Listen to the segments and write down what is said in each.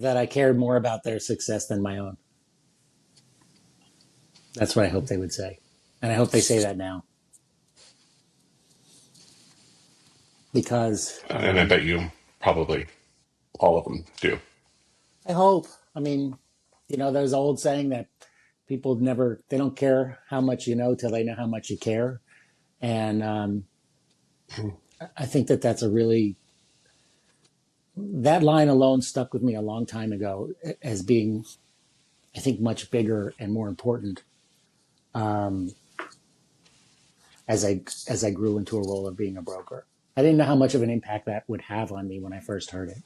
that I cared more about their success than my own. That's what I hope they would say. And I hope they say that now. Because And I bet you probably all of them do. I hope, I mean, there's an old saying that they don't care how much you know till they know how much you care. And I think that's that line alone stuck with me a long time ago as being, I think, much bigger and more important um, as I grew into a role of being a broker. I didn't know how much of an impact that would have on me when I first heard it.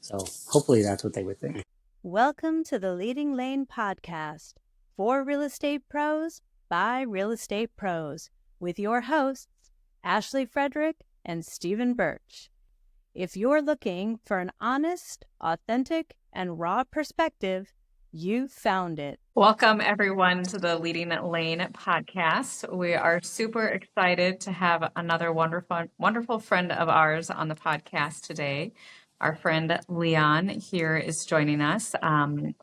So hopefully that's what they would think. Welcome to the Leading Lane podcast for real estate pros by real estate pros with your hosts, Ashley Frederick and Stephen Birch. If you're looking for an honest, authentic, and raw perspective, you found it. Welcome, everyone, to the Leading Lane podcast. We are super excited to have another wonderful friend of ours on the podcast today. Our friend Leon here is joining us.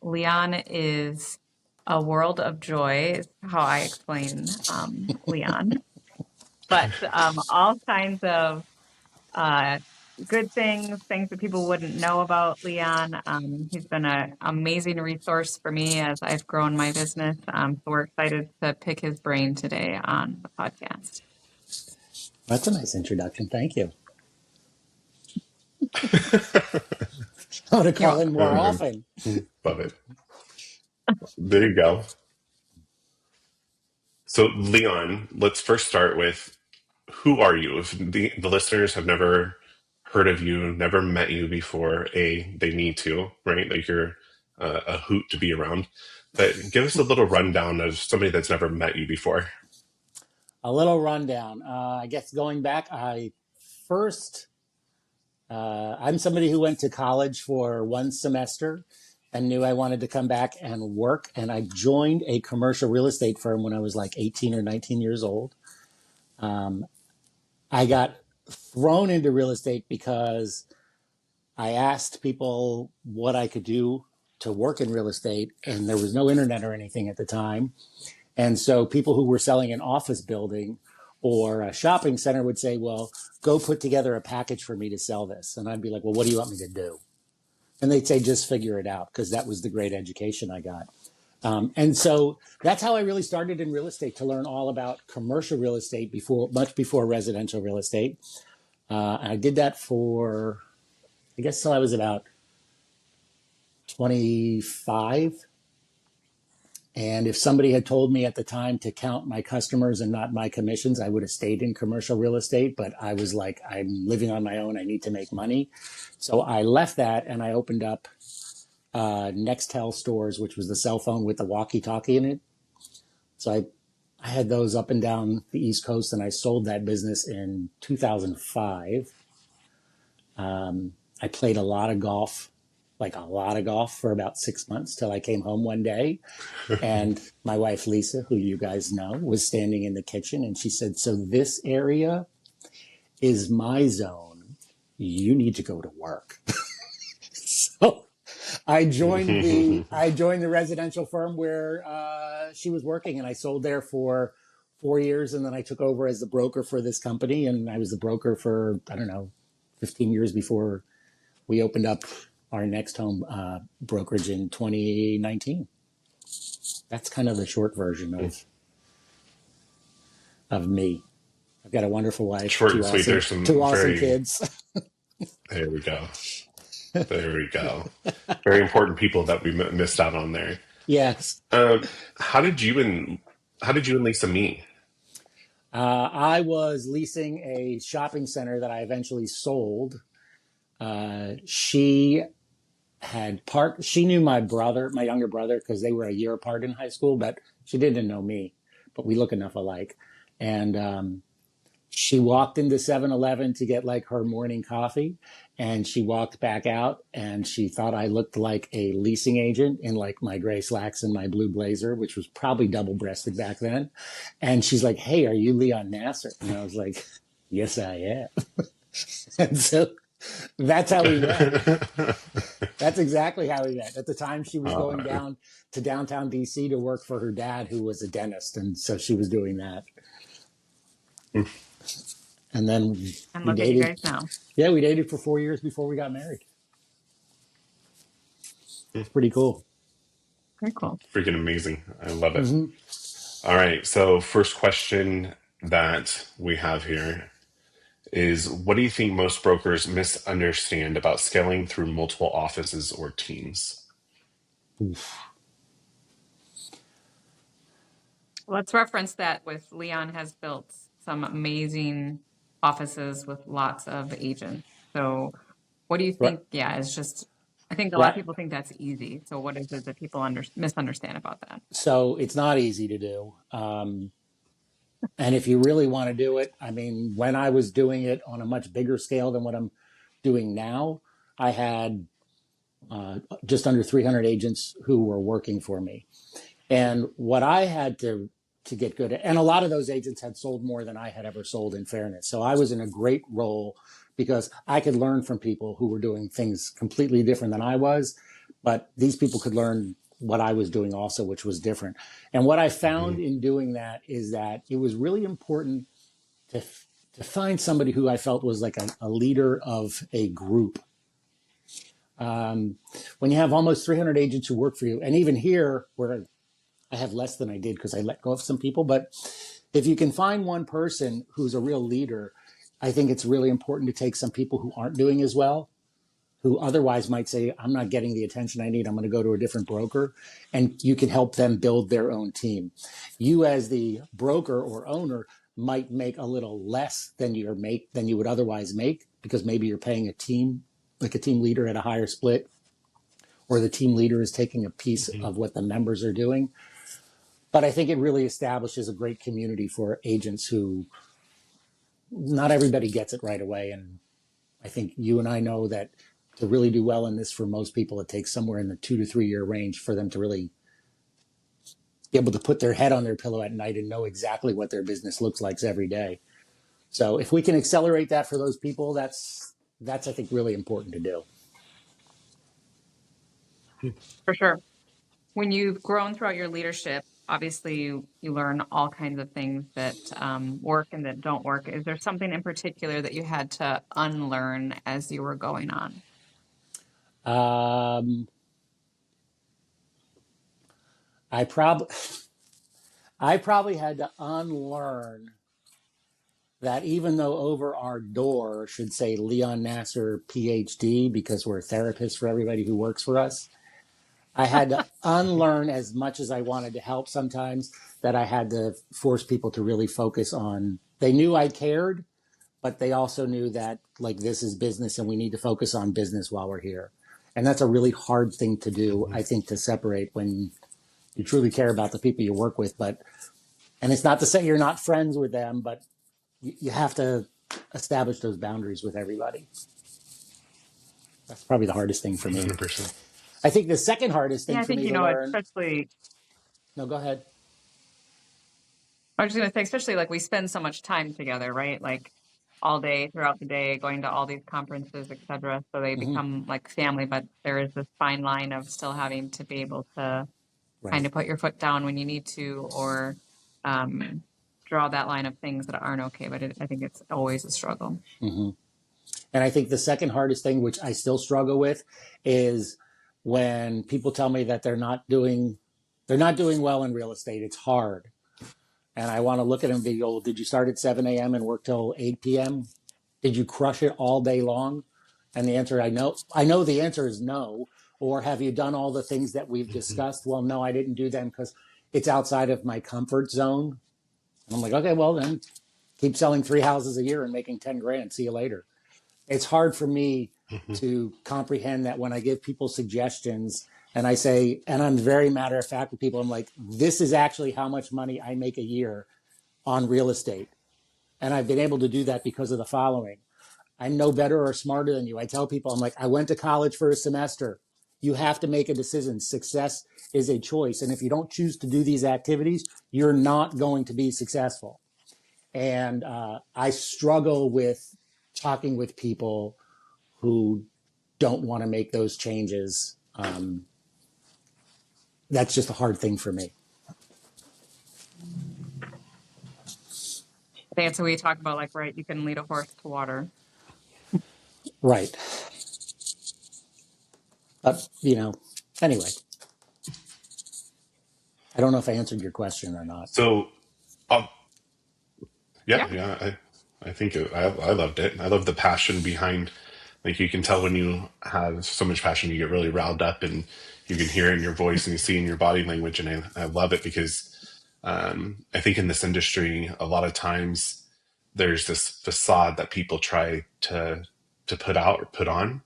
Leon is a world of joy, is how I explain Leon. But all kinds of good things that people wouldn't know about Leon. He's been an amazing resource for me as I've grown my business. So we're excited to pick his brain today on the podcast. That's a nice introduction. Thank you. I want to call him more often. Love it. There you go. So, Leon, let's first start with, who are you? If the listeners have never heard of you, never met you before, they need to, right? Like, you're a hoot to be around. But give us a little rundown of somebody that's never met you before. A little rundown. I guess going back, I'm somebody who went to college for one semester and knew I wanted to come back and work. And I joined a commercial real estate firm when I was like 18 or 19 years old. I got thrown into real estate because I asked people what I could do to work in real estate, and there was no internet or anything at the time. And so people who were selling an office building or a shopping center would say, well, go put together a package for me to sell this. And I'd be like, well, what do you want me to do? And they'd say, just figure it out, because that was the great education I got. And so that's how I really started in real estate, to learn all about commercial real estate much before residential real estate. I did that for, I guess, till I was about 25. And if somebody had told me at the time to count my customers and not my commissions, I would have stayed in commercial real estate. But I was like, I'm living on my own. I need to make money. So I left that and I opened up Nextel stores, which was the cell phone with the walkie-talkie in it. So I had those up and down the East Coast, and I sold that business in 2005. I played a lot of golf for about 6 months till I came home one day. And my wife, Lisa, who you guys know, was standing in the kitchen, and she said, so this area is my zone. You need to go to work. So I joined the residential firm where she was working, and I sold there for 4 years. And then I took over as the broker for this company. And I was the broker for, 15 years before we opened up our next home brokerage in 2019. That's kind of the short version of me. I've got a wonderful wife, Short and sweet. There's some two awesome kids. There we go. There we go. Very important people that we missed out on there. Yes. How did you and Lisa meet? I was leasing a shopping center that I eventually sold. She knew my younger brother, because they were a year apart in high school, but she didn't know me, but we look enough alike. And she walked into 7-Eleven to get like her morning coffee, and she walked back out, and she thought I looked like a leasing agent in like my gray slacks and my blue blazer, which was probably double-breasted back then. And she's like, hey, are you Leon Nasar? And I was like, yes, I am. And so That's how we met. That's exactly how we met. At the time, she was going Uh, down to downtown DC to work for her dad, who was a dentist, and so she was doing that. And then And we look at you dated. guys now. Yeah, we dated for 4 years before we got married. It's pretty cool. Very cool. Freaking amazing. I love it. Hmm. All right. So, first question that we have here is, what do you think most brokers misunderstand about scaling through multiple offices or teams? Let's reference that with Leon has built some amazing offices with lots of agents. So what do you Right. think? Yeah, it's just, I think a lot of Right. people think that's easy. So what is it that people misunderstand about that? So it's not easy to do. And if you really want to do it, I mean, when I was doing it on a much bigger scale than what I'm doing now, I had just under 300 agents who were working for me. And what I had to get good at, and a lot of those agents had sold more than I had ever sold, in fairness. So I was in a great role because I could learn from people who were doing things completely different than I was, but these people could learn what I was doing also, which was different. And what I found Mhm. in doing that is that it was really important to to find somebody who I felt was like a leader of a group. When you have almost 300 agents who work for you, and even here where I have less than I did because I let go of some people, but if you can find one person who's a real leader, I think it's really important to take some people who aren't doing as well, who otherwise might say, I'm not getting the attention I need, I'm going to go to a different broker, and you can help them build their own team. You as the broker or owner might make a little less than you would otherwise make, because maybe you're paying a team, like a team leader, at a higher split, or the team leader is taking a piece Mhm. of what the members are doing. But I think it really establishes a great community for agents who not everybody gets it right away. And I think you and I know that to really do well in this, for most people, it takes somewhere in the 2 to 3 year range for them to really be able to put their head on their pillow at night and know exactly what their business looks like every day. So if we can accelerate that for those people, that's I think really important to do. For sure. When you've grown throughout your leadership, obviously you learn all kinds of things that work and that don't work. Is there something in particular that you had to unlearn as you were going on? Um, I probably I probably had to unlearn that even though over our door should say Leon Nasar, PhD, because we're therapists for everybody who works for us, I had to unlearn, as much as I wanted to help sometimes, that I had to force people to really focus on. They knew I cared, but they also knew that, like, this is business and we need to focus on business while we're here. And that's a really hard thing to do, I think, to separate when you truly care about the people you work with. But, and it's not to say you're not friends with them, but you have to establish those boundaries with everybody. That's probably the hardest thing for me. 100%. I think the second hardest Yeah, thing I for think, me to learn. especially, No, go ahead. I was just going to say, especially like we spend so much time together, right? Like all day throughout the day, going to all these conferences, et cetera. So they Hmm. become like family, but there is this fine line of still having to be able to kind Right. of put your foot down when you need to, or um, draw that line of things that aren't okay. But I think it's always a struggle. Hmm. And I think the second hardest thing, which I still struggle with, is when people tell me that they're not doing well in real estate. It's hard. And I want to look at them and be, oh, did you start at 7 a.m. and work till 8 p.m.? Did you crush it all day long? And the answer, I know the answer is no. Or have you done all the things that we've Mhm. discussed? Well, no, I didn't do them because it's outside of my comfort zone. And I'm like, okay, well then keep selling 3 houses a year and making 10 grand. See you later. It's hard for me Mhm. to comprehend that when I give people suggestions and I say, and I'm very matter of fact with people, I'm like, this is actually how much money I make a year on real estate. And I've been able to do that because of the following. I'm no better or smarter than you. I tell people, I'm like, I went to college for a semester. You have to make a decision. Success is a choice. And if you don't choose to do these activities, you're not going to be successful. And I struggle with talking with people who don't want to make those changes. That's just a hard thing for me. I think that's what we talk about, like, right, you can lead a horse to water. Right. Anyway, I don't know if I answered your question or not. So, um, Yeah. I think I loved it. I love the passion behind, like, you can tell when you have so much passion, you get really riled up, and you can hear it in your voice and you see it in your body language. And I love it because I think in this industry, a lot of times there's this facade that people try to put out or put on,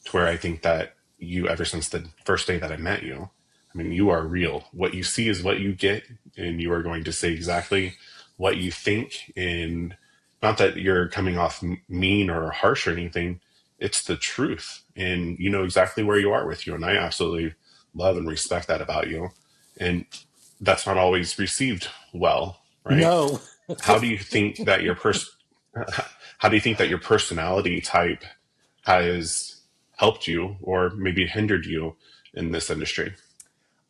to where I think that you, ever since the first day that I met you, I mean, you are real. What you see is what you get, and you are going to say exactly what you think. And not that you're coming off mean or harsh or anything, it's the truth. And you know exactly where you are with you. And I absolutely love and respect that about you. And that's not always received well, right? No. How do you think that how do you think that your personality type has helped you or maybe hindered you in this industry?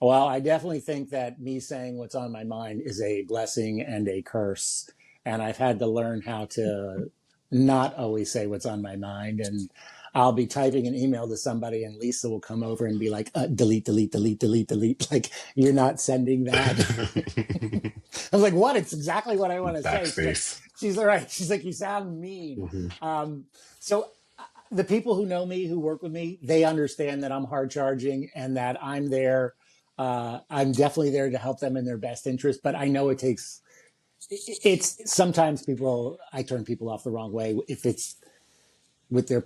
Well, I definitely think that me saying what's on my mind is a blessing and a curse. And I've had to learn how to not always say what's on my mind. And I'll be typing an email to somebody, and Lisa will come over and be like, delete, delete, delete, delete, delete. Like, you're not sending that. I was like, what? It's exactly what I want to say. She's right. She's like, you sound mean. Mm-hmm. So the people who know me, who work with me, they understand that I'm hard charging and that I'm there. I'm definitely there to help them in their best interest, but I know it's sometimes I turn people off the wrong way if it's with their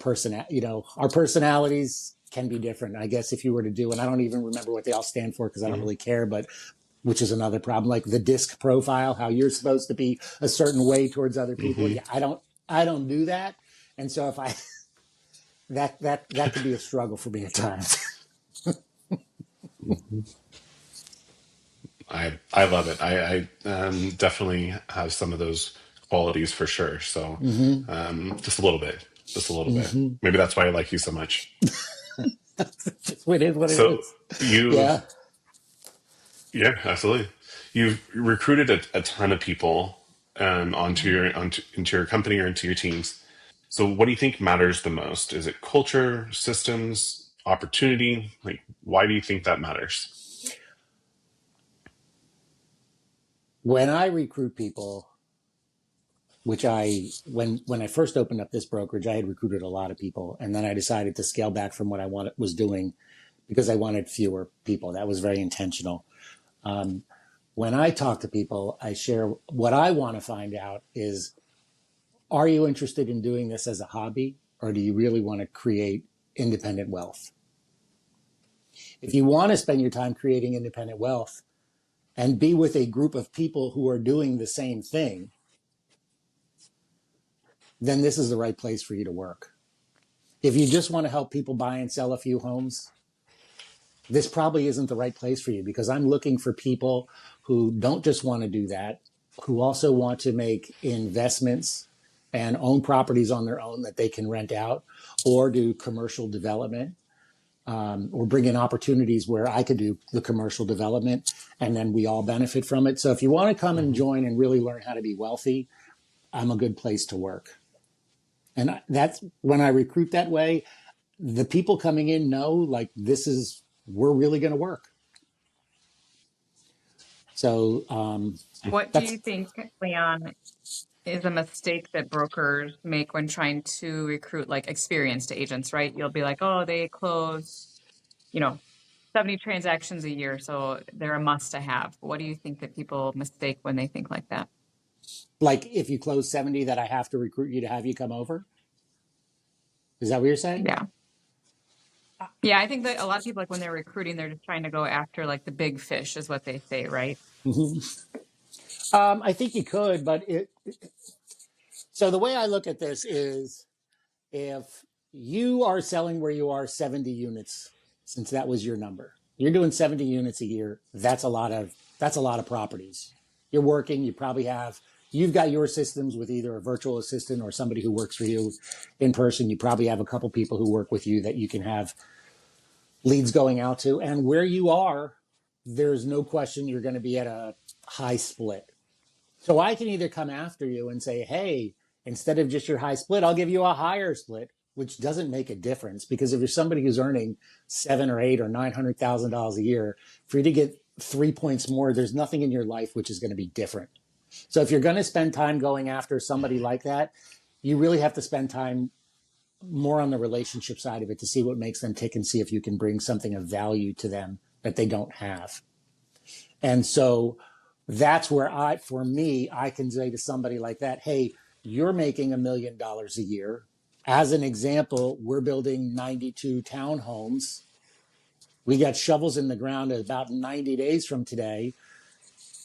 our personalities can be different. I guess if you were to do, and I don't even remember what they all stand for because I don't really care, but which is another problem, like the disc profile, how you're supposed to be a certain way towards other people. Mm-hmm. Yeah, I don't do that. And so if that could be a struggle for me at times. Mm-hmm. I love it. I definitely have some of those qualities for sure. So just a little bit, bit. Maybe that's why I like you so much. It is what it So is. yeah, absolutely. You've recruited a ton of people into your company or into your teams. So what do you think matters the most? Is it culture, systems, opportunity? Like, why do you think that matters? When I recruit people, which when I first opened up this brokerage, I had recruited a lot of people, and then I decided to scale back from what I was doing because I wanted fewer people. That was very intentional. When I talk to people, I share what I want to find out is, are you interested in doing this as a hobby, or do you really want to create independent wealth? If you want to spend your time creating independent wealth and be with a group of people who are doing the same thing, then this is the right place for you to work. If you just want to help people buy and sell a few homes, this probably isn't the right place for you, because I'm looking for people who don't just want to do that, who also want to make investments and own properties on their own that they can rent out, or do commercial development, or bring in opportunities where I could do the commercial development and then we all benefit from it. So if you want to come and join and really learn how to be wealthy, I'm a good place to work. And that's when I recruit that way, the people coming in know, like, we're really going to work. So what do you think, Leon, is a mistake that brokers make when trying to recruit like experienced agents, right? You'll be like, oh, they close, 70 transactions a year, so they're a must to have. What do you think that people mistake when they think like that? like, if you close 70, that I have to recruit you to have you come over? Is that what you're saying? Yeah. Yeah, I think that a lot of people, like when they're recruiting, they're just trying to go after like the big fish is what they say, right? I think you could, but so the way I look at this is, if you are selling where you are 70 units, since that was your number, you're doing 70 units a year. That's a lot of properties. You're working, you probably have you've got your systems with either a virtual assistant or somebody who works for you in person. You probably have a couple people who work with you that you can have leads going out to. And where you are, there's no question you're going to be at a high split. So I can either come after you and say, hey, instead of just your high split, I'll give you a higher split, which doesn't make a difference, because if you're somebody who's earning $700,000 or $800,000 or $900,000 a year, for you to get 3 points more, there's nothing in your life which is going to be different. So if you're going to spend time going after somebody like that, you really have to spend time more on the relationship side of it to see what makes them tick and see if you can bring something of value to them that they don't have. And so that's where for me, I can say to somebody like that, hey, you're making $1 million a year. As an example, we're building 92 townhomes. We got shovels in the ground at about 90 days from today.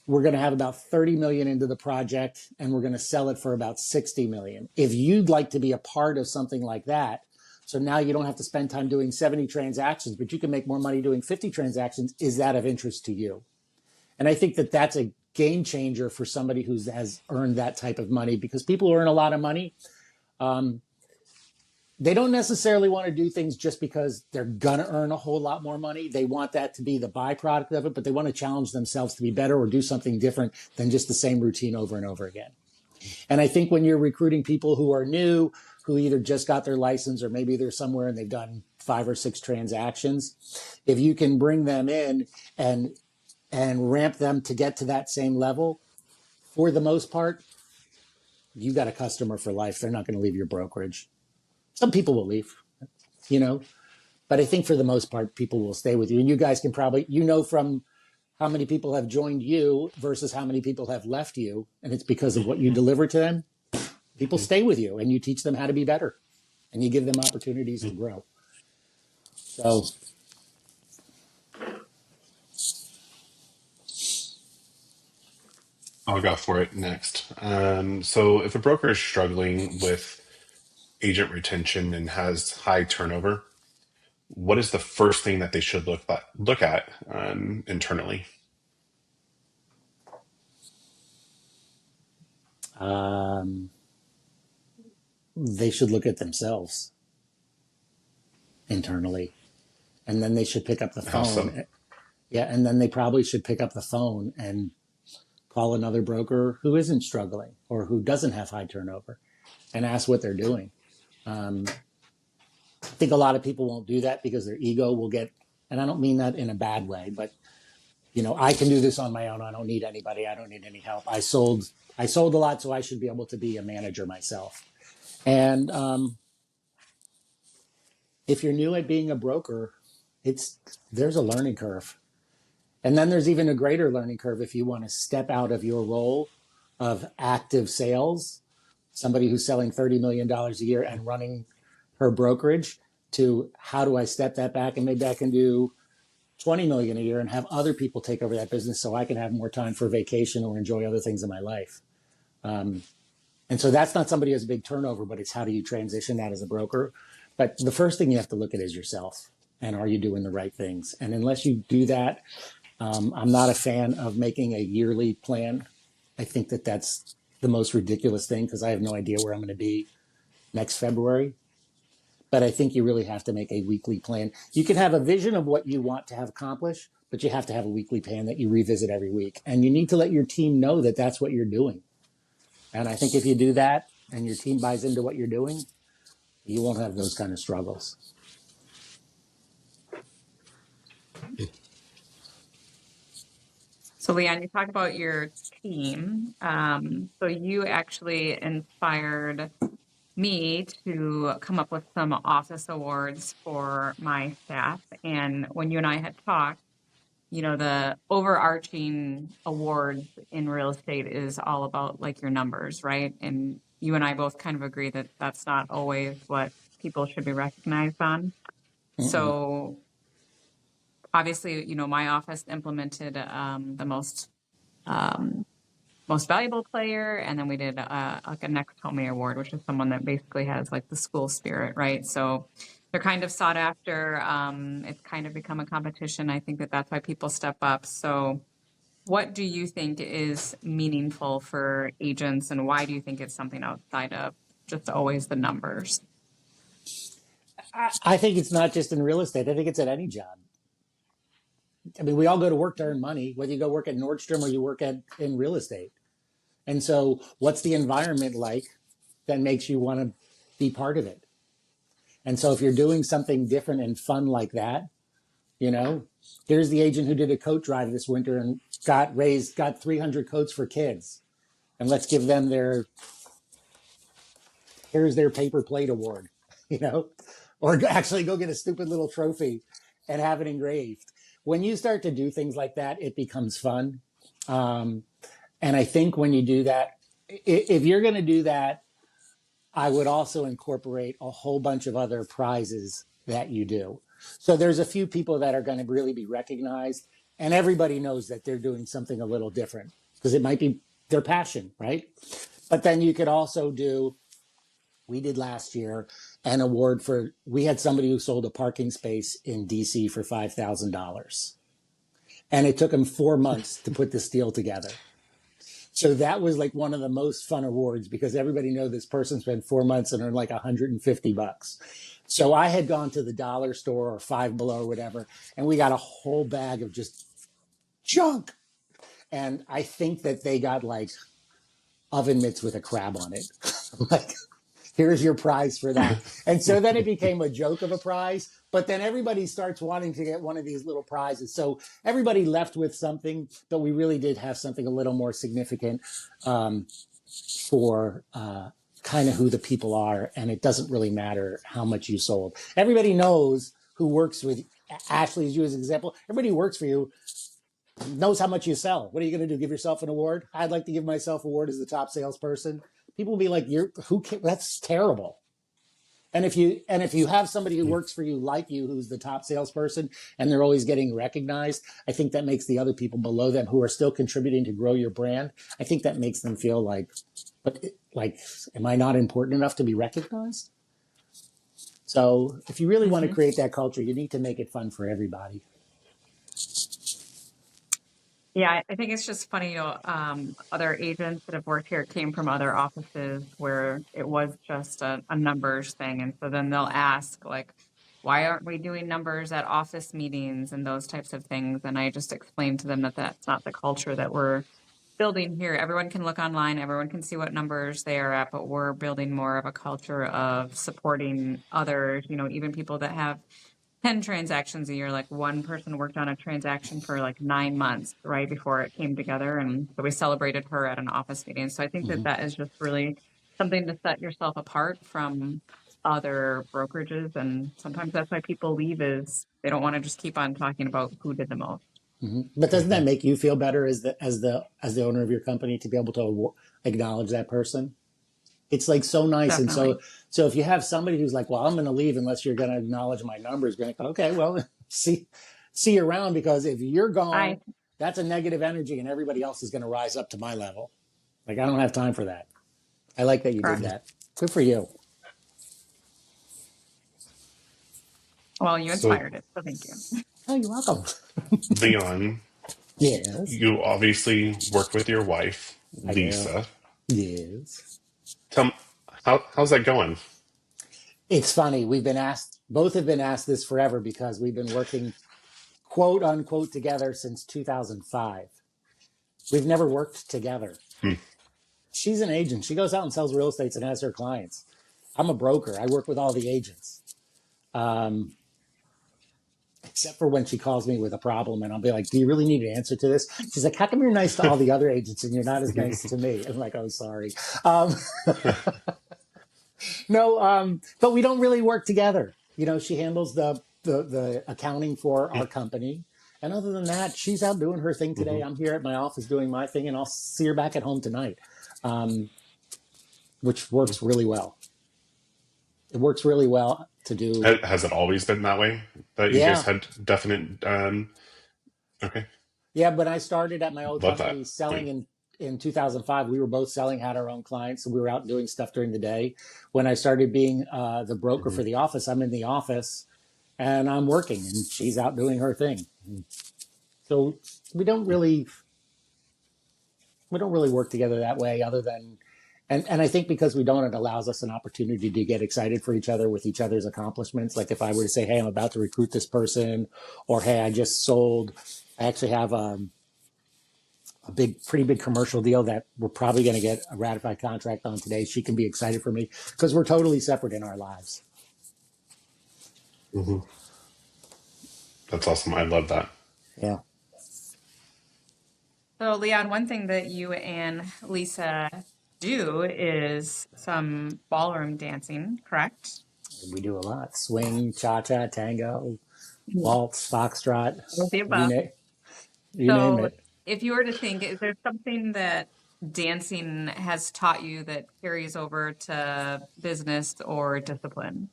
We're going to have about 30 million into the project, and we're going to sell it for about 60 million. If you'd like to be a part of something like that, so now you don't have to spend time doing 70 transactions, but you can make more money doing 50 transactions, is that of interest to you? And I think that that's a game changer for somebody who has earned that type of money, because people who earn a lot of money, they don't necessarily want to do things just because they're going to earn a whole lot more money. They want that to be the byproduct of it, but they want to challenge themselves to be better or do something different than just the same routine over and over again. And I think when you're recruiting people who are new, who either just got their license or maybe they're somewhere and they've done 5 or 6 transactions, if you can bring them in and ramp them to get to that same level, for the most part, you got a customer for life. They're not going to leave your brokerage. Some people will leave, but I think for the most part, people will stay with you. And you guys can probably, from how many people have joined you versus how many people have left you. And it's because of what you deliver to them. People stay with you, and you teach them how to be better, and you give them opportunities to grow. So I'll go for it next. So if a broker is struggling with agent retention and has high turnover, what is the first thing that they should look at internally? they should look at themselves internally, and then they should pick up the phone. Awesome. Yeah, and then they probably should pick up the phone and call another broker who isn't struggling or who doesn't have high turnover and ask what they're doing. I think a lot of people won't do that because their ego will get, and I don't mean that in a bad way, but I can do this on my own. I don't need anybody. I don't need any help. I sold a lot, so I should be able to be a manager myself. And if you're new at being a broker, there's a learning curve. And then there's even a greater learning curve if you want to step out of your role of active sales, somebody who's selling $30 million a year and running her brokerage, to how do I step that back and maybe I can do 20 million a year and have other people take over that business so I can have more time for vacation or enjoy other things in my life. And so that's not somebody who has a big turnover, but it's how do you transition that as a broker? But the first thing you have to look at is yourself, and are you doing the right things? And unless you do that, I'm not a fan of making a yearly plan. I think that that's the most ridiculous thing because I have no idea where I'm going to be next February. But I think you really have to make a weekly plan. You can have a vision of what you want to have accomplished, but you have to have a weekly plan that you revisit every week. And you need to let your team know that that's what you're doing. And I think if you do that and your team buys into what you're doing, you won't have those kind of struggles. So, Leon, you talk about your team. So you actually inspired me to come up with some office awards for my staff. And when you and I had talked, the overarching awards in real estate is all about like your numbers, right? And you and I both kind of agree that that's not always what people should be recognized on. Mm-mm. So obviously, my office implemented the most valuable player, and then we did like a next homie award, which is someone that basically has like the school spirit, right? So they're kind of sought after. It's kind of become a competition. I think that that's why people step up. So what do you think is meaningful for agents, and why do you think it's something outside of just always the numbers? I think it's not just in real estate. I think it's at any job. I mean, we all go to work to earn money, whether you go work at Nordstrom or you work in real estate. And so what's the environment like that makes you want to be part of it? And so if you're doing something different and fun like that, you know, here's the agent who did a coat drive this winter and got 300 coats for kids. And let's give them here's their paper plate award, you know, or actually go get a stupid little trophy and have it engraved. When you start to do things like that, it becomes fun. And I think when you do that, if you're going to do that, I would also incorporate a whole bunch of other prizes that you do. So there's a few people that are going to really be recognized, and everybody knows that they're doing something a little different because it might be their passion, right? But then you could also we did last year an award we had somebody who sold a parking space in DC for $5,000. And it took him 4 months to put this deal together. So that was like one of the most fun awards because everybody knows this person spent 4 months and earned like $150. So I had gone to the dollar store or Five Below or whatever, and we got a whole bag of just junk. And I think that they got like oven mitts with a crab on it. Like, here's your prize for that. And so then it became a joke of a prize, but then everybody starts wanting to get one of these little prizes. So everybody left with something, but we really did have something a little more significant for kind of who the people are. And it doesn't really matter how much you sold. Everybody knows who works with Ashley, as you as an example. Everybody who works for you knows how much you sell. What are you going to do? Give yourself an award? I'd like to give myself an award as the top salesperson. People will be like, that's terrible. And if you have somebody who works for you like you, who's the top salesperson, and they're always getting recognized, I think that makes the other people below them who are still contributing to grow your brand. I think that makes them feel like, am I not important enough to be recognized? So if you really want to create that culture, you need to make it fun for everybody. Yeah, I think it's just funny, other agents that have worked here came from other offices where it was just a numbers thing. And so then they'll ask, like, why aren't we doing numbers at office meetings and those types of things? And I just explained to them that that's not the culture that we're building here. Everyone can look online, everyone can see what numbers they are at, but we're building more of a culture of supporting others, even people that have 10 transactions a year. Like one person worked on a transaction for like 9 months right before it came together. And so we celebrated her at an office meeting. So I think that is just really something to set yourself apart from other brokerages. And sometimes that's why people leave, is they don't want to just keep on talking about who did the most. But doesn't that make you feel better as the owner of your company to be able to acknowledge that person? It's like so nice. Definitely. And so if you have somebody who's like, well, I'm going to leave unless you're going to acknowledge my numbers, you're like, okay, well, see you around, because if you're gone, that's a negative energy and everybody else is going to rise up to my level. Like, I don't have time for that. I like that you did that. Good for you. Well, you inspired it, so thank you. Oh, you're welcome. Leon, Yes. you obviously work with your wife, I Lisa. do. Yes. Tell me, how's that going? It's funny. Both have been asked this forever because we've been working quote unquote together since 2005. We've never worked together. She's an agent. She goes out and sells real estate and has her clients. I'm a broker. I work with all the agents. Except for when she calls me with a problem and I'll be like, do you really need an answer to this? She's like, how come you're nice to all the other agents and you're not as nice to me? I'm like, oh, sorry. No, but we don't really work together. She handles the accounting for our company. And other than that, she's out doing her thing today. I'm here at my office doing my thing, and I'll see her back at home tonight, which works really well. It works really well to do. Has it always been that way? That you guys had definite... okay. Yeah, when I started at my old Love company that. selling in 2005, we were both selling, had our own clients, so we were out doing stuff during the day. When I started being the broker for the office, I'm in the office and I'm working, and she's out doing her thing. So we don't really We don't really work together that way other than, and I think because we don't, it allows us an opportunity to get excited for each other with each other's accomplishments. Like if I were to say, hey, I'm about to recruit this person, or hey, I just sold, I actually have a pretty big commercial deal that we're probably going to get a ratified contract on today. She can be excited for me because we're totally separate in our lives. Hmm. That's awesome. I love that. Yeah. So, Leon, one thing that you and Lisa do is some ballroom dancing, correct? We do a lot. Swing, cha-cha, tango, Yeah. waltz, foxtrot, All of the you above. name, you name So, it. if you were to think, is there something that dancing has taught you that carries over to business or discipline?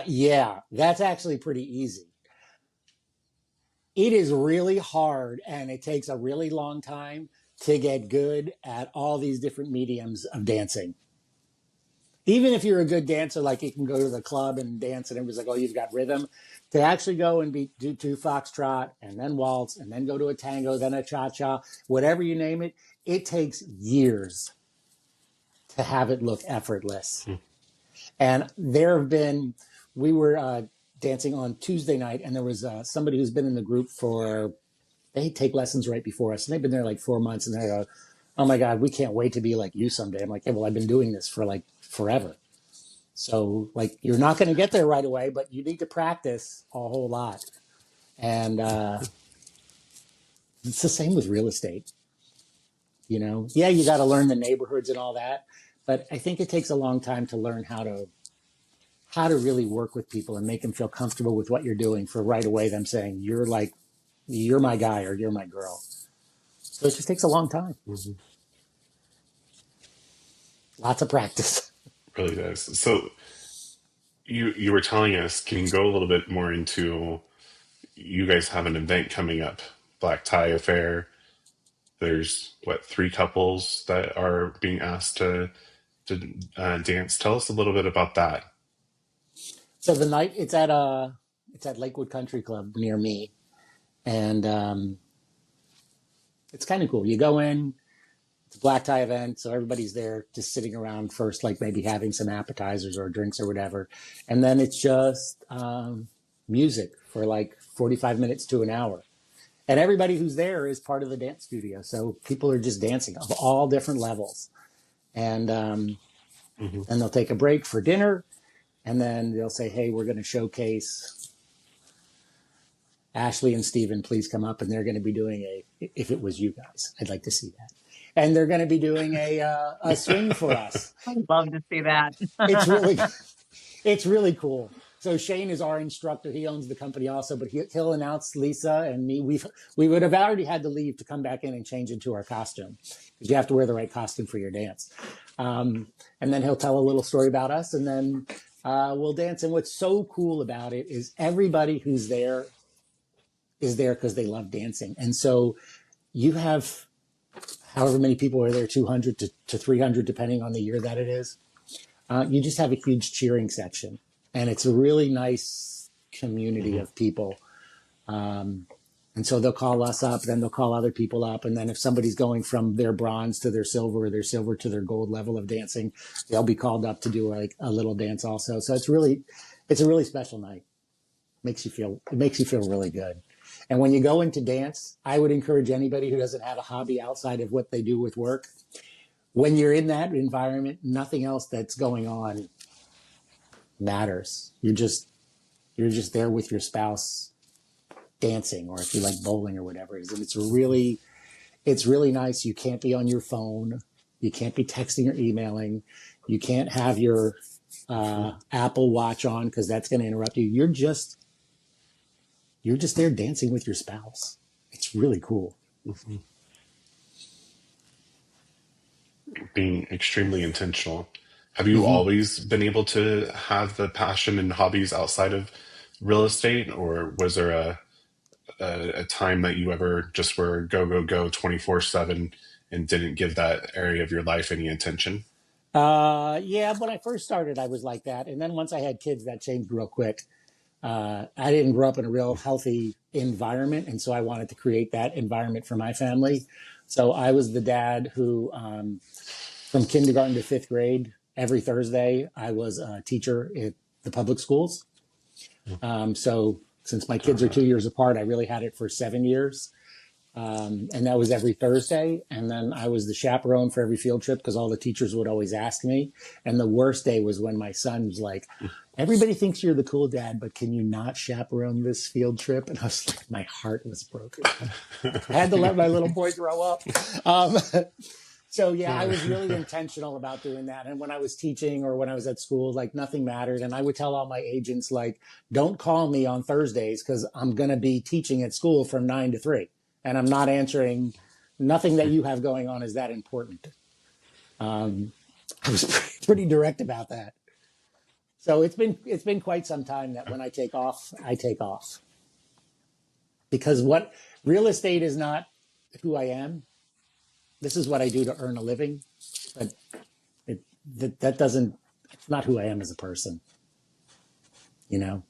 Yeah, that's actually pretty easy. It is really hard and it takes a really long time to get good at all these different mediums of dancing. Even if you're a good dancer, like you can go to the club and dance and everybody's like, oh, you've got rhythm. To actually go and do foxtrot and then waltz and then go to a tango, then a cha-cha, whatever you name it, it takes years to have it look effortless. And there have been, we were dancing on Tuesday night, and there was somebody who's been in the group for, they take lessons right before us, and they've been there like 4 months, and they go, oh my God, we can't wait to be like you someday. I'm like, yeah, well, I've been doing this for like forever. So like, you're not going to get there right away, but you need to practice a whole lot. And it's the same with real estate. You know, yeah, you got to learn the neighborhoods and all that, but I think it takes a long time to learn how to really work with people and make them feel comfortable with what you're doing for right away them saying, you're my guy or you're my girl. So it just takes a long time. Mm-hmm. Lots of practice. Really does. So you were telling us, can you go a little bit more into, you guys have an event coming up, Black Tie Affair. There's what, three couples that are being asked to dance. Tell us a little bit about that. So the night it's at Lakewood Country Club near me. And it's kind of cool. You go in, it's a black tie event, so everybody's there just sitting around first, like maybe having some appetizers or drinks or whatever. And then it's just music for like 45 minutes to an hour. And everybody who's there is part of the dance studio. So people are just dancing of all different levels. And Mm-hmm. then they'll take a break for dinner. And then they'll say, hey, we're going to showcase Ashley and Steven, please come up. And they're going to be doing if it was you guys, I'd like to see that. And they're going to be doing a swing for us. I'd love to see that. It's really cool. So Shane is our instructor. He owns the company also, but he'll announce Lisa and me. We would have already had to leave to come back in and change into our costume because you have to wear the right costume for your dance. And then he'll tell a little story about us, and then we'll dance. And what's so cool about it is everybody who's there is there because they love dancing. And so you have however many people are there, 200 to 300, depending on the year that it is. You just have a huge cheering section. And it's a really nice community of people. And so they'll call us up, then they'll call other people up. And then if somebody's going from their bronze to their silver or their silver to their gold level of dancing, they'll be called up to do like a little dance also. So it's a really special night. It makes you feel really good. And when you go into dance, I would encourage anybody who doesn't have a hobby outside of what they do with work. When you're in that environment, nothing else that's going on matters. You're just there with your spouse dancing, or if you like bowling or whatever it is. And it's really nice. You can't be on your phone. You can't be texting or emailing. You can't have your Apple Watch on because that's going to interrupt you. You're just there dancing with your spouse. It's really cool. Mm-hmm. Being extremely intentional. Have you always been able to have the passion and hobbies outside of real estate, or was there a time that you ever just were go go go 24/7 and didn't give that area of your life any attention? Yeah, when I first started, I was like that. And then once I had kids, that changed real quick. I didn't grow up in a real healthy environment. And so I wanted to create that environment for my family. So I was the dad who, from kindergarten to fifth grade, every Thursday, I was a teacher at the public schools. So since my kids are 2 years apart, I really had it for 7 years. And that was every Thursday. And then I was the chaperone for every field trip because all the teachers would always ask me. And the worst day was when my son was like, everybody thinks you're the cool dad, but can you not chaperone this field trip? And I was like, my heart was broken. I had to let my little boy grow up. So yeah, I was really intentional about doing that. And when I was teaching or when I was at school, like nothing mattered. And I would tell all my agents, like, don't call me on Thursdays because I'm going to be teaching at school from 9 to 3. And I'm not answering. Nothing that you have going on is that important. I was pretty direct about that. So it's been quite some time that when I take off, because what real estate is not who I am. This is what I do to earn a living, but it's not who I am as a person. You know,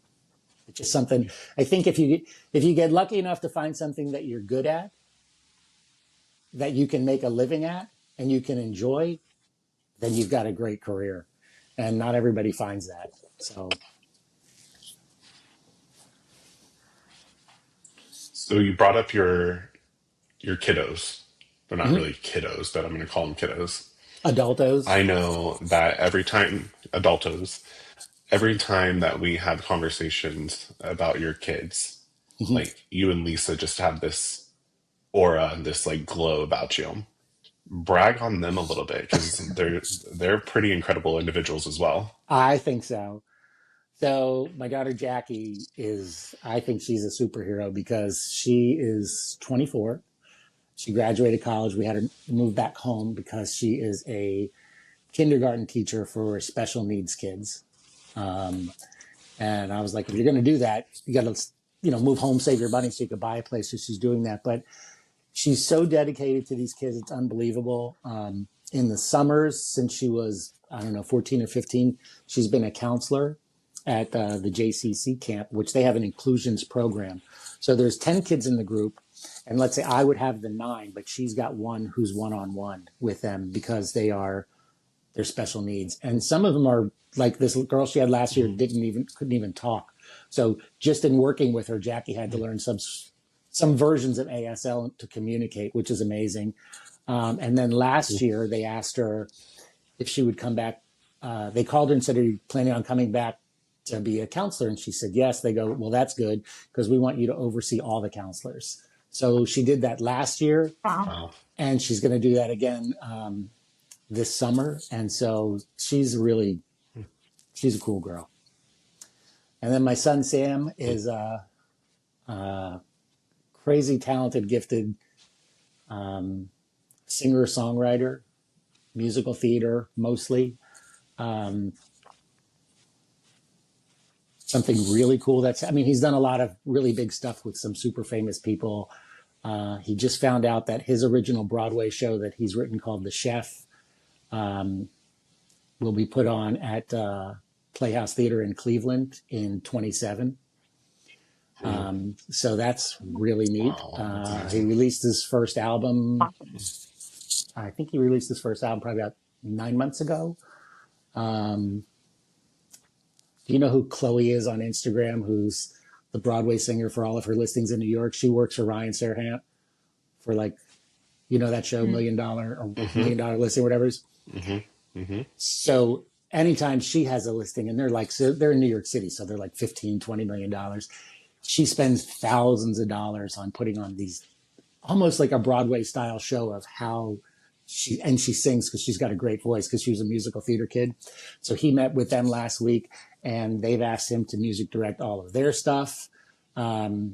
it's just something. I think if you get lucky enough to find something that you're good at, that you can make a living at, and you can enjoy, then you've got a great career. And not everybody finds that. So you brought up your kiddos. They're not really kiddos, but I'm going to call them kiddos. Adultos. I know that every time that we have conversations about your kids, like you and Lisa just have this aura, this like glow about you. Brag on them a little bit because they're pretty incredible individuals as well. I think so. So my daughter Jackie I think she's a superhero because she is 24. She graduated college. We had her move back home because she is a kindergarten teacher for special needs kids. And I was like, if you're going to do that, you got to, move home, save your money so you could buy a place. So she's doing that. But she's so dedicated to these kids. It's unbelievable. In the summers, since she was, 14 or 15, she's been a counselor at the JCC camp, which they have an inclusions program. So there's 10 kids in the group. And let's say I would have the 9, but she's got one who's one-on-one with them because they're special needs. And some of them are like this girl she had last year couldn't even talk. So just in working with her, Jackie had to learn some versions of ASL to communicate, which is amazing. And then last year they asked her if she would come back. They called her and said, are you planning on coming back to be a counselor? And she said, yes. They go, well, that's good because we want you to oversee all the counselors. So she did that last year. Wow. And she's going to do that again this summer. And so she's a cool girl. And then my son, Sam, is a crazy talented, gifted singer, songwriter, musical theater, mostly. Something really cool he's done a lot of really big stuff with some super famous people. He just found out that his original Broadway show that he's written called The Chef will be put on at Playhouse Theater in Cleveland in 27. So that's really neat. Wow, he released his first album. I think he released his first album probably about 9 months ago. Do you know who Chloe is on Instagram, who's the Broadway singer for all of her listings in New York? She works for Ryan Serhant for that show, $1 Million or $1 Million Listing, whatever it is. So anytime she has a listing, and they're in New York City, so they're like $15-20 million. She spends thousands of dollars on putting on these almost like a Broadway style show of how she sings because she's got a great voice because she was a musical theater kid. So he met with them last week and they've asked him to music direct all of their stuff. The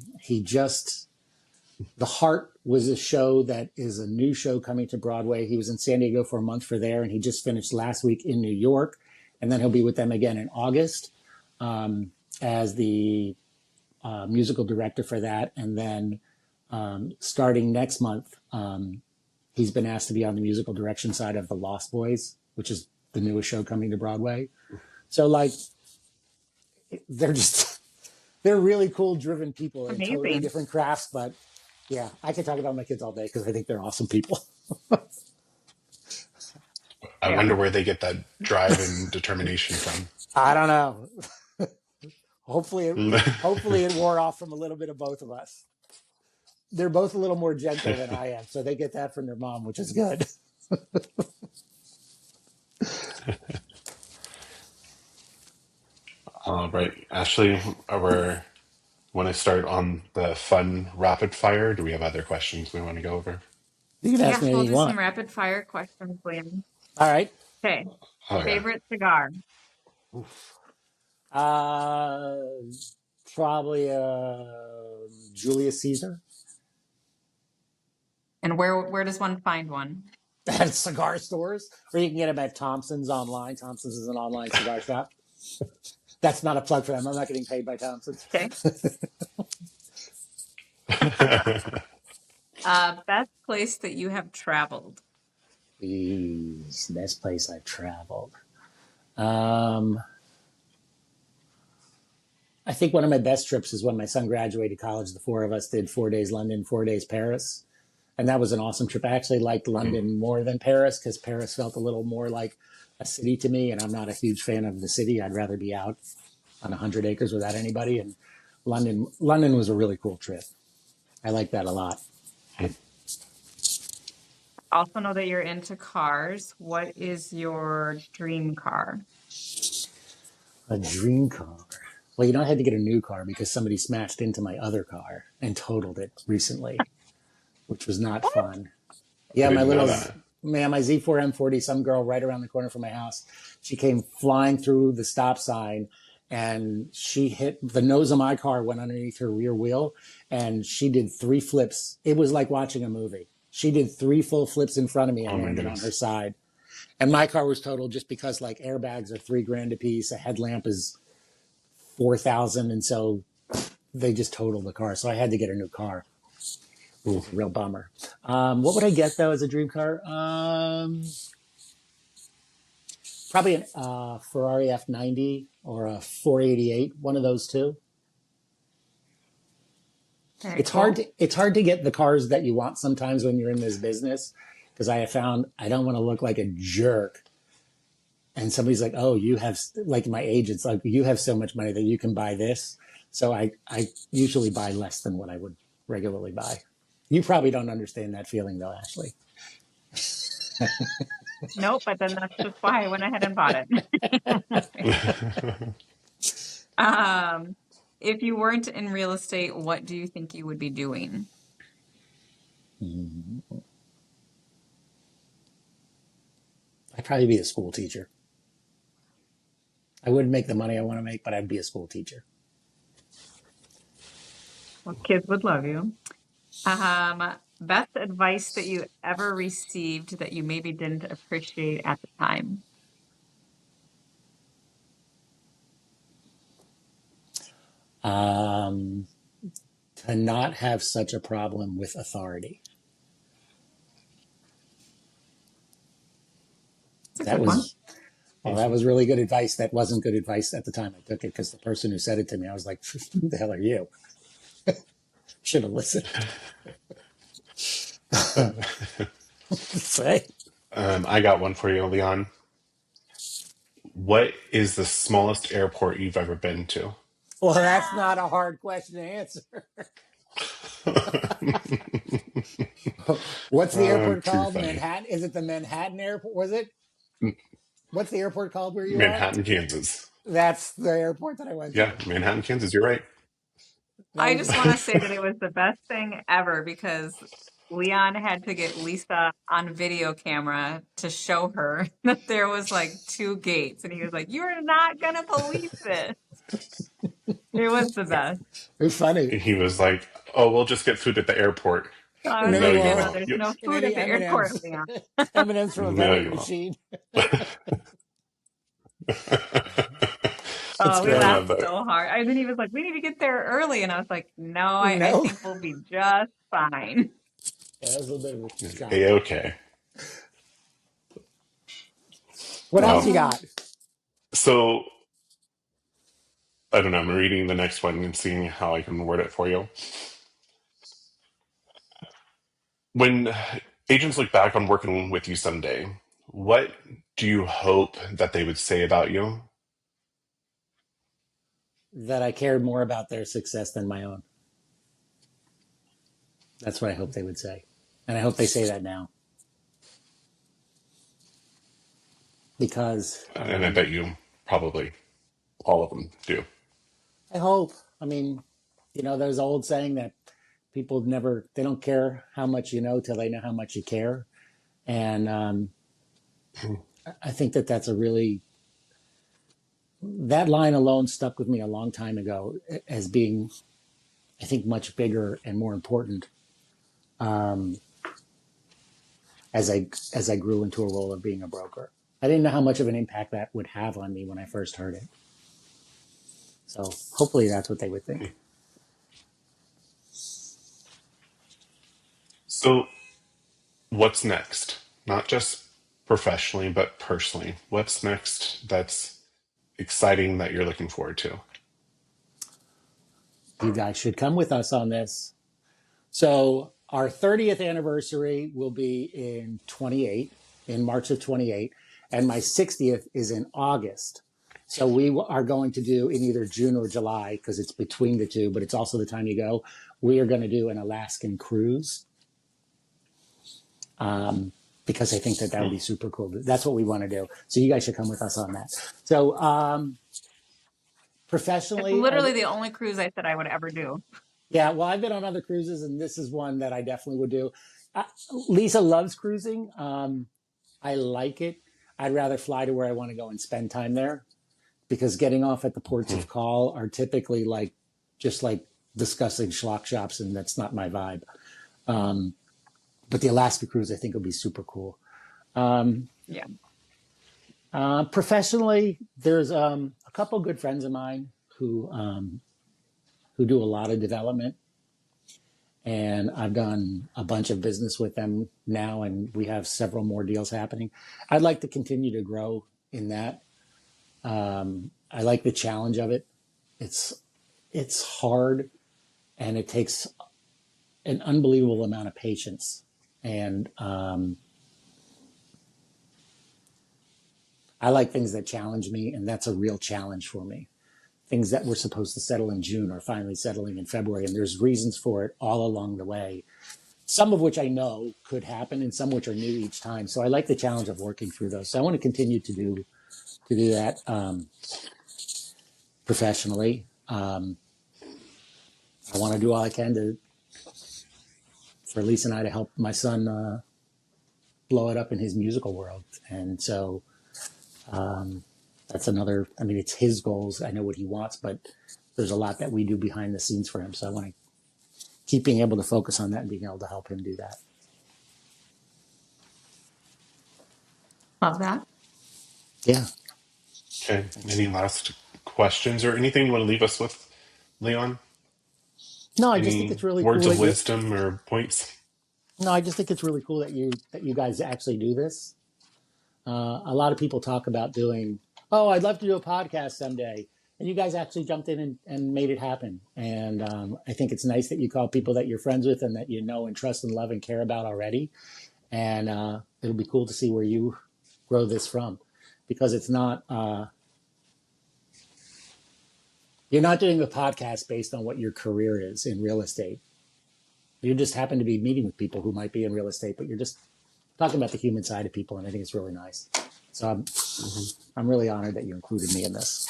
Heart was a show that is a new show coming to Broadway. He was in San Diego for a month for there, and he just finished last week in New York. And then he'll be with them again in August as the musical director for that. And then starting next month, he's been asked to be on the musical direction side of The Lost Boys, which is the newest show coming to Broadway. So they're they're really cool, driven people. They're totally Amazing. different crafts, but yeah, I can talk about my kids all day because I think they're awesome people. I Yeah. wonder where they get that drive and determination from. I don't know. Hopefully it wore off from a little bit of both of us. They're both a little more gentle than I am, so they get that from their mom, which is good. All right, Ashley, we want to start on the fun rapid fire. Do we have other questions we want to go over? You can ask Yeah, me we'll anything do you some want. rapid fire questions, Liam. All right. Okay. Okay. Favorite cigar. Uh, Probably Julius Caesar. And where does one find one? At cigar stores, or you can get them at Thompson's online. Thompson's is an online cigar shop. That's not a plug for them. I'm not getting paid by Thompson's. Okay. Best place that you have traveled. Jeez, best place I've traveled. I think one of my best trips is when my son graduated college. The four of us did 4 days London, 4 days Paris. And that was an awesome trip. I actually liked London more than Paris because Paris felt a little more like a city to me. And I'm not a huge fan of the city. I'd rather be out on 100 acres without anybody. And London was a really cool trip. I like that a lot. Also know that you're into cars. What is your dream car? A dream car. Well, I had to get a new car because somebody smashed into my other car and totaled it recently, which was not fun. Yeah, I didn't know that. my Z4 M40, some girl right around the corner from my house, she came flying through the stop sign and she hit the nose of my car, went underneath her rear wheel, and she did 3 flips. It was like watching a movie. She did 3 full flips in front of me and landed on her side. And my car was totaled just because like airbags are $3,000 a piece. A headlamp is 4,000. And so they just totaled the car. So I had to get a new car. Ooh, real bummer. What would I get though as a dream car? Probably a Ferrari F90 or a 488, one of those two. Very It's cool. hard to get the cars that you want sometimes when you're in this business because I have found I don't want to look like a jerk. And somebody's like, "Oh, you have like my agent's like you have so much money that you can buy this." So I usually buy less than what I would regularly buy. You probably don't understand that feeling though, Ashley. Nope, but then that's just why I went ahead and bought it. If you weren't in real estate, what do you think you would be doing? I'd probably be a school teacher. I wouldn't make the money I want to make, but I'd be a school teacher. Well, kids would love you. Best advice that you ever received that you maybe didn't appreciate at the time? To not have such a problem with authority. That's a good one. That was really good advice. That wasn't good advice at the time I took it because the person who said it to me, I was like, "Who the hell are you?" Should have listened. Say. I got one for you, Leon. What is the smallest airport you've ever been to? Well, that's not a hard question to answer. What's the airport Too called? funny. Manhattan? Is it the Manhattan airport? Was it? What's the airport called where you are? Manhattan, Kansas. That's the airport that I went to. Yeah, Manhattan, Kansas. You're right. I just want to say that it was the best thing ever because Leon had to get Lisa on video camera to show her that there was like 2 gates. And he was like, "You're not going to believe this." It was the best. It was funny. He was like, "Oh, we'll just get food at the airport." I was No, like, you "Yeah, won't. there's You- no And food any at the airport, M&Ms. Leon." M&Ms from a No, vending you won't. machine. Oh, we great. laughed so hard. And then he was like, "We need to get there early." And I was like, "No, I No. think we'll be just fine." Yeah, that was a bit of a shock. A-okay. What else you got? So, I don't know. I'm reading the next one and seeing how I can word it for you. When agents look back on working with you someday, what do you hope that they would say about you? That I cared more about their success than my own. That's what I hope they would say. And I hope they say that now. Because And I bet you probably all of them do. I hope, I mean, there's an old saying that people they don't care how much you know till they know how much you care. And I think that's that line alone stuck with me a long time ago as being, I think, much bigger and more important as I grew into a role of being a broker. I didn't know how much of an impact that would have on me when I first heard it. So hopefully that's what they would think. So, what's next? Not just professionally, but personally. What's next that's exciting that you're looking forward to? You guys should come with us on this. So our 30th anniversary will be in March of 28, and my 60th is in August. So we are going to do in either June or July, because it's between the two, but it's also the time you go. We are going to do an Alaskan cruise because I think that would be super cool. That's what we want to do. So you guys should come with us on that. So professionally, It's literally the only cruise I said I would ever do. yeah, well, I've been on other cruises, and this is one that I definitely would do. Lisa loves cruising. I like it. I'd rather fly to where I want to go and spend time there, because getting off at the ports of call are typically just like discussing schlock shops, and that's not my vibe. But the Alaska cruise, I think, will be super cool. Yeah. Professionally, there's a couple good friends of mine who do a lot of development, and I've done a bunch of business with them now, and we have several more deals happening. I'd like to continue to grow in that. I like the challenge of it. It's hard, and it takes an unbelievable amount of patience. And I like things that challenge me, and that's a real challenge for me. Things that were supposed to settle in June are finally settling in February, and there's reasons for it all along the way, some of which I know could happen and some which are new each time. So I like the challenge of working through those. So I want to continue to do that professionally. I want to do all I can for Lisa and I to help my son blow it up in his musical world. And so that's another, I mean, it's his goals. I know what he wants, but there's a lot that we do behind the scenes for him. So I want to keep being able to focus on that and being able to help him do that. Love that. Yeah. Okay. Any last questions or anything you want to leave us with, Leon? No, I just think it's really words cool of wisdom or points? No, I just think it's really cool that you guys actually do this. A lot of people talk about doing, oh, I'd love to do a podcast someday. And you guys actually jumped in and made it happen. And I think it's nice that you call people that you're friends with and that you know and trust and love and care about already. And it'll be cool to see where you grow this from, because it's not, you're not doing a podcast based on what your career is in real estate. You just happen to be meeting with people who might be in real estate, but you're just talking about the human side of people. And I think it's really nice. So I'm really honored that you included me in this.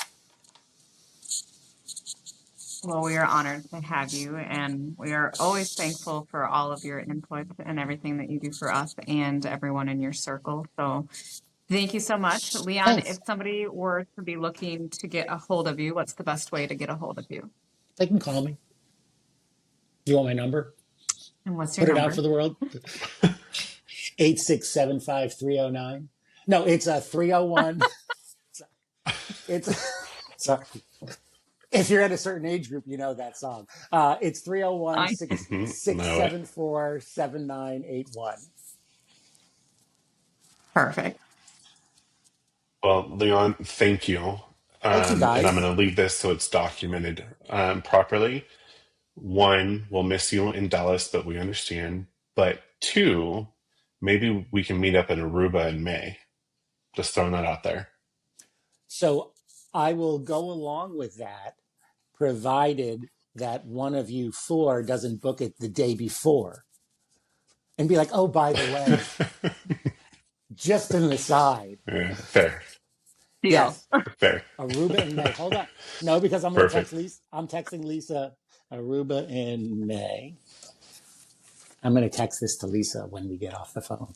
Well, we are honored to have you, and we are always thankful for all of your input and everything that you do for us and everyone in your circle. So thank you so much. Leon, Thanks. if somebody were to be looking to get a hold of you, what's the best way to get a hold of you? They can call me. You want my number? And what's your Put number? it out for the world. 8675309. No, it's a 301. It's sorry. If you're at a certain age group, you know that song. It's 301-674-7981. Perfect. Well, Leon, thank you. Thank you, and I'm guys. going to leave this so it's documented properly. One, we'll miss you in Dallas, but we understand. But two, maybe we can meet up in Aruba in May. Just throwing that out there. So I will go along with that, provided that one of you four doesn't book it the day before and be like, oh, by the way, just an aside. Yeah, fair. Deal. Yes, Fair. Aruba in May. Hold on. No, because I'm going to text Perfect. Lisa. I'm texting Lisa Aruba in May. I'm going to text this to Lisa when we get off the phone.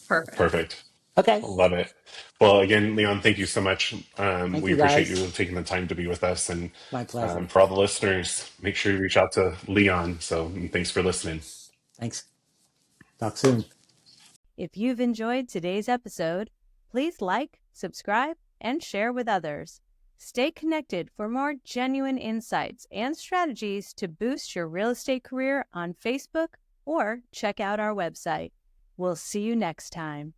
Perfect. Perfect. Okay. Love it. Well, again, Leon, thank you so much. Thank We you, appreciate guys. you taking the time to be with us. And My pleasure. for all the listeners, make sure you reach out to Leon. So thanks for listening. Thanks. Talk soon. If you've enjoyed today's episode, please like, subscribe, and share with others. Stay connected for more genuine insights and strategies to boost your real estate career on Facebook or check out our website. We'll see you next time.